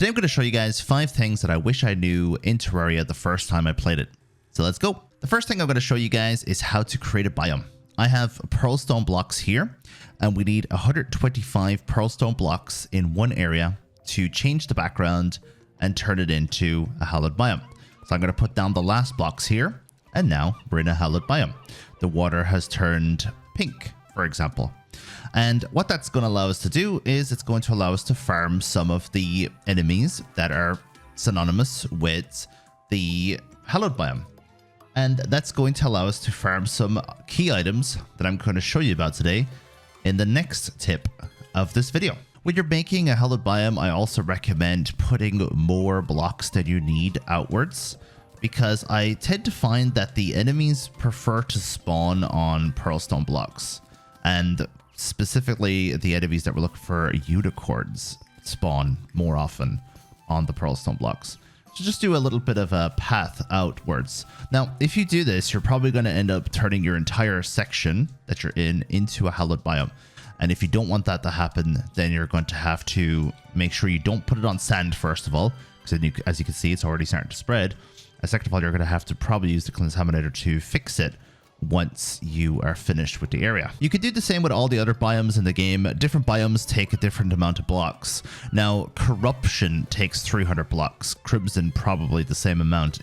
Today I'm going to show you guys 5 things that I wish I knew in Terraria the first time I played it. So let's go. The first thing I'm going to show you guys is how to create a biome. I have pearlstone blocks here, and we need 125 pearlstone blocks in one area to change the background and turn it into a hallowed biome. So I'm going to put down the last blocks here, and now we're in a hallowed biome. The water has turned pink, for example. And what that's going to allow us to do is it's going to allow us to farm some of the enemies that are synonymous with the hallowed biome. And that's going to allow us to farm some key items that I'm going to show you about today in the next tip of this video. When you're making a hallowed biome, I also recommend putting more blocks than you need outwards, because I tend to find that the enemies prefer to spawn on pearlstone blocks. And specifically, the enemies that we're looking for, unicorns, spawn more often on the pearlstone blocks. So just do a little bit of a path outwards. Now, if you do this, you're probably going to end up turning your entire section that you're in into a hallowed biome. And if you don't want that to happen, then you're going to have to make sure you don't put it on sand, first of all, because as you can see, it's already starting to spread. And second of all, you're going to have to probably use the contaminator to fix it once you are finished with the area. You could do the same with all the other biomes in the game. Different biomes take a different amount of blocks. Now, corruption takes 300 blocks. Crimson probably the same amount.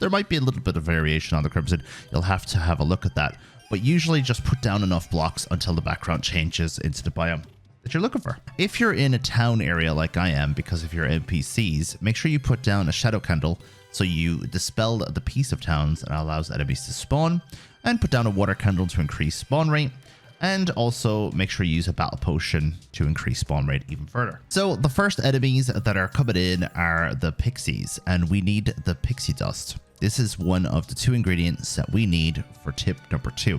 There might be a little bit of variation on the crimson. You'll have to have a look at that. But usually just put down enough blocks until the background changes into the biome that you're looking for. If you're in a town area like I am, because of your NPCs, make sure you put down a shadow candle so you dispel the peace of towns and allows enemies to spawn, and put down a water candle to increase spawn rate, and also make sure you use a battle potion to increase spawn rate even further. So the first enemies that are coming in are the pixies, and we need the pixie dust. This is one of the 2 ingredients that we need for tip number 2.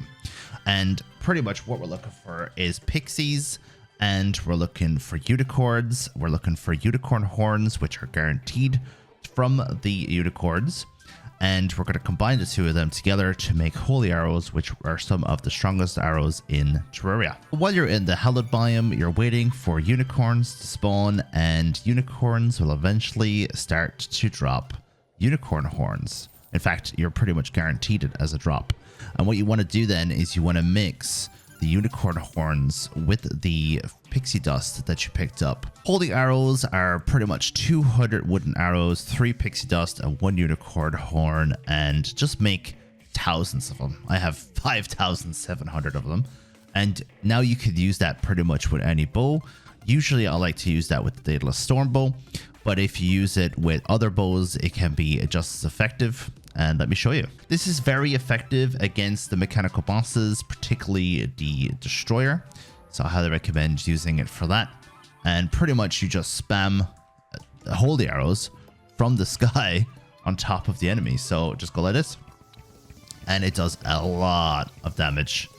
And pretty much what we're looking for is pixies, and we're looking for unicorns. We're looking for unicorn horns, which are guaranteed from the unicorns. And we're going to combine the 2 of them together to make holy arrows, which are some of the strongest arrows in Terraria. While you're in the hallowed biome, you're waiting for unicorns to spawn, and unicorns will eventually start to drop unicorn horns. In fact, you're pretty much guaranteed it as a drop. And what you want to do then is you want to mix the unicorn horns with the pixie dust that you picked up. Holy arrows are pretty much 200 wooden arrows, 3 pixie dust, and 1 unicorn horn, and just make thousands of them. I have 5,700 of them, and now you could use that pretty much with any bow. Usually I like to use that with the Daedalus Storm bow, but if you use it with other bows, it can be just as effective. And let me show you. This is very effective against the mechanical bosses, particularly the destroyer. So I highly recommend using it for that. And pretty much you just spam holy arrows from the sky on top of the enemy. So just go like this, and it does a lot of damage.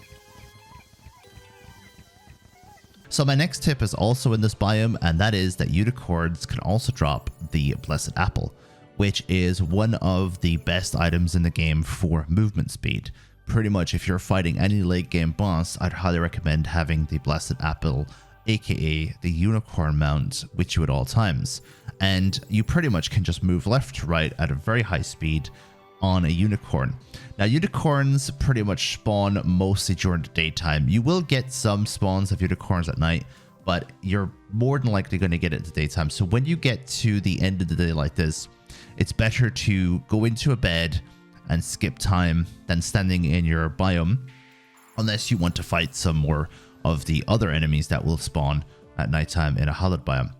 So my next tip is also in this biome, and that is that unicorns can also drop the blessed apple, which is one of the best items in the game for movement speed. Pretty much if you're fighting any late game boss, I'd highly recommend having the blessed apple, aka the unicorn mount, with you at all times. And you pretty much can just move left to right at a very high speed on a unicorn. Now, unicorns pretty much spawn mostly during the daytime. You will get some spawns of unicorns at night, but you're more than likely going to get it at the daytime. So when you get to the end of the day like this, it's better to go into a bed and skip time than standing in your biome, unless you want to fight some more of the other enemies that will spawn at nighttime in a hallowed biome.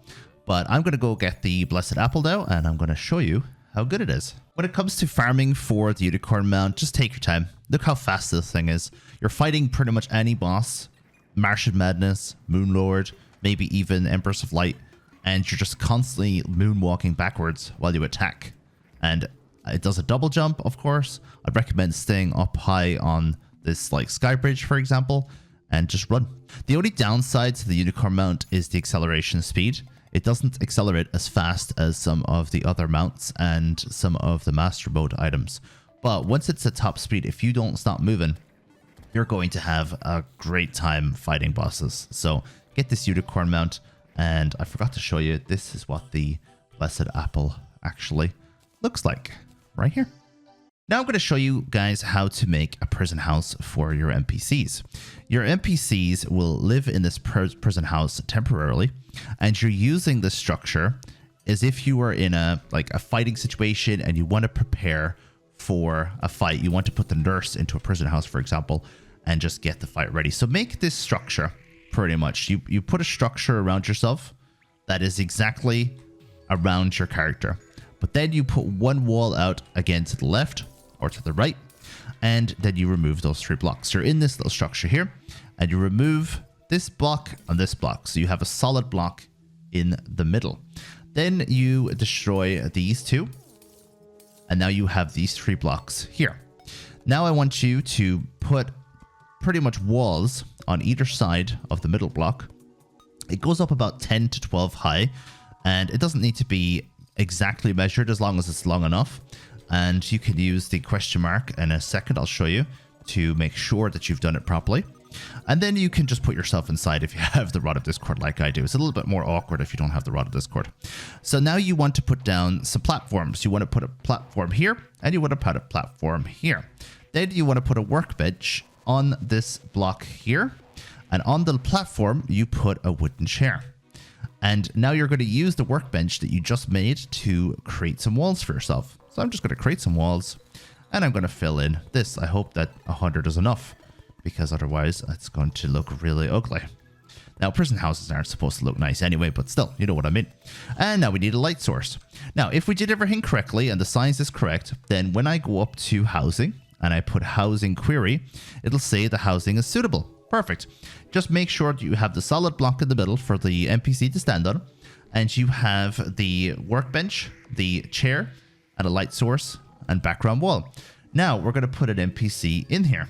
But I'm going to go get the blessed apple now, and I'm going to show you how good it is. When it comes to farming for the unicorn mount, just take your time. Look how fast this thing is. You're fighting pretty much any boss, Martian Madness, Moonlord, maybe even Empress of Light, and you're just constantly moonwalking backwards while you attack. And it does a double jump, of course. I'd recommend staying up high on this like sky bridge, for example, and just run. The only downside to the unicorn mount is the acceleration speed. It doesn't accelerate as fast as some of the other mounts and some of the master mode items. But once it's at top speed, if you don't stop moving, you're going to have a great time fighting bosses. So get this unicorn mount. And I forgot to show you, this is what the blessed apple actually looks like right here. Now I'm going to show you guys how to make a prison house for your NPCs. Your NPCs will live in this prison house temporarily, and you're using this structure as if you were in a fighting situation and you want to prepare for a fight. You want to put the nurse into a prison house, for example, and just get the fight ready. So make this structure pretty much. You put a structure around yourself that is exactly around your character. But then you put one wall out again to the left or to the right, and then you remove those 3 blocks. You're in this little structure here, and you remove this block and this block. So you have a solid block in the middle. Then you destroy these 2, and now you have these 3 blocks here. Now I want you to put pretty much walls on either side of the middle block. It goes up about 10 to 12 high, and it doesn't need to be exactly measured as long as it's long enough. And you can use the question mark in a second. I'll show you to make sure that you've done it properly. And then you can just put yourself inside if you have the Rod of Discord like I do. It's a little bit more awkward if you don't have the Rod of Discord. So now you want to put down some platforms. You want to put a platform here, and you want to put a platform here. Then you want to put a workbench on this block here. And on the platform, you put a wooden chair. And now you're going to use the workbench that you just made to create some walls for yourself. So I'm just going to create some walls, and I'm going to fill in this. I hope that 100 is enough, because otherwise it's going to look really ugly. Now, prison houses aren't supposed to look nice anyway, but still, you know what I mean. And now we need a light source. Now, if we did everything correctly and the size is correct, then when I go up to housing and I put housing query, it'll say the housing is suitable. Perfect. Just make sure that you have the solid block in the middle for the NPC to stand on, and you have the workbench, the chair, and a light source and background wall. Now we're going to put an NPC in here,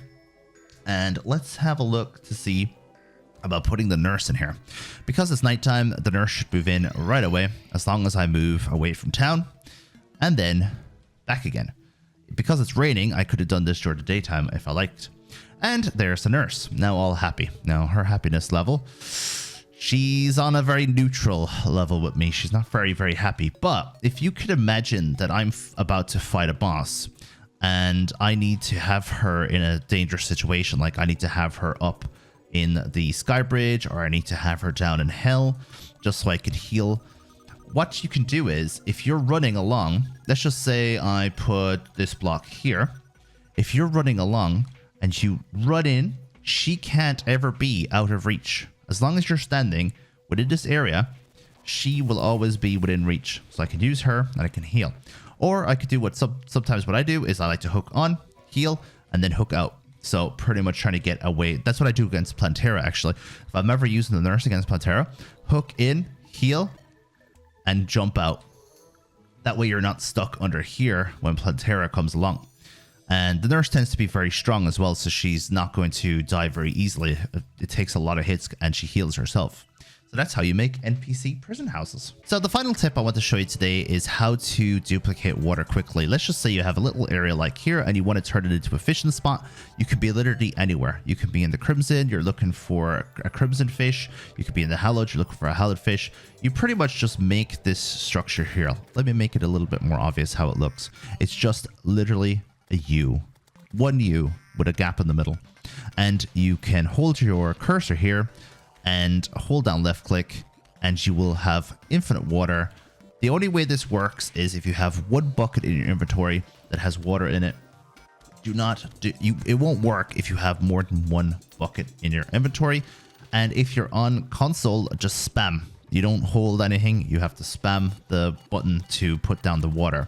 and let's have a look to see about putting the nurse in here. Because it's nighttime, the nurse should move in right away, as long as I move away from town and then back again. Because it's raining, I could have done this during the daytime if I liked. And there's the nurse, now all happy. Now her happiness level, she's on a very neutral level with me. She's not very, very happy. But if you could imagine that I'm about to fight a boss and I need to have her in a dangerous situation, like I need to have her up in the sky bridge, or I need to have her down in hell just so I can heal. What you can do is, if you're running along, let's just say I put this block here. If you're running along and you run in, she can't ever be out of reach. As long as you're standing within this area, she will always be within reach. So I can use her and I can heal. Or I could do what sometimes what I do is I like to hook on, heal, and then hook out. So pretty much trying to get away. That's what I do against Plantera, actually. If I'm ever using the nurse against Plantera, hook in, heal, and jump out. That way you're not stuck under here when Plantera comes along. And the nurse tends to be very strong as well, so she's not going to die very easily. It takes a lot of hits and she heals herself. So that's how you make NPC prison houses. So the final tip I want to show you today is how to duplicate water quickly. Let's just say you have a little area like here and you want to turn it into a fishing spot. You can be literally anywhere. You can be in the Crimson, you're looking for a Crimson fish. You could be in the Hallowed, you're looking for a Hallowed fish. You pretty much just make this structure here. Let me make it a little bit more obvious how it looks. It's just literally a U. One U with a gap in the middle. And you can hold your cursor here and hold down left click and you will have infinite water. The only way this works is if you have one bucket in your inventory that has water in it. It won't work if you have more than one bucket in your inventory. And if you're on console, just spam. You don't hold anything, you have to spam the button to put down the water.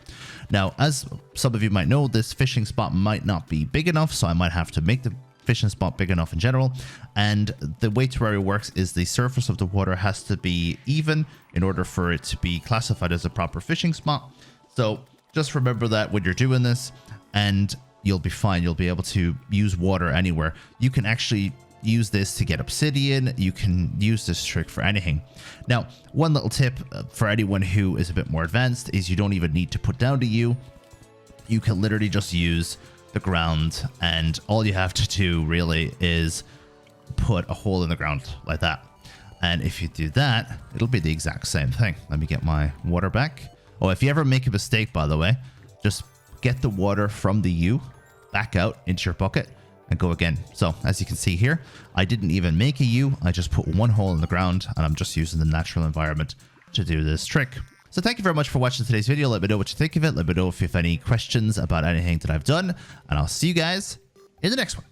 Now, as some of you might know, this fishing spot might not be big enough, so I might have to make the fishing spot big enough in general. And the way Terraria works is the surface of the water has to be even in order for it to be classified as a proper fishing spot. So just remember that when you're doing this, and you'll be fine. You'll be able to use water anywhere. You can actually use this to get obsidian. You can use this trick for anything. Now, one little tip for anyone who is a bit more advanced is you don't even need to put down the U. You can literally just use the ground, and all you have to do really is put a hole in the ground like that. And if you do that, it'll be the exact same thing. Let me get my water back. Oh, if you ever make a mistake, by the way, just get the water from the U back out into your bucket and go again. So as you can see here, I didn't even make a U. I just put one hole in the ground and I'm just using the natural environment to do this trick. So thank you very much for watching today's video. Let me know what you think of it. Let me know if you have any questions about anything that I've done, and I'll see you guys in the next one.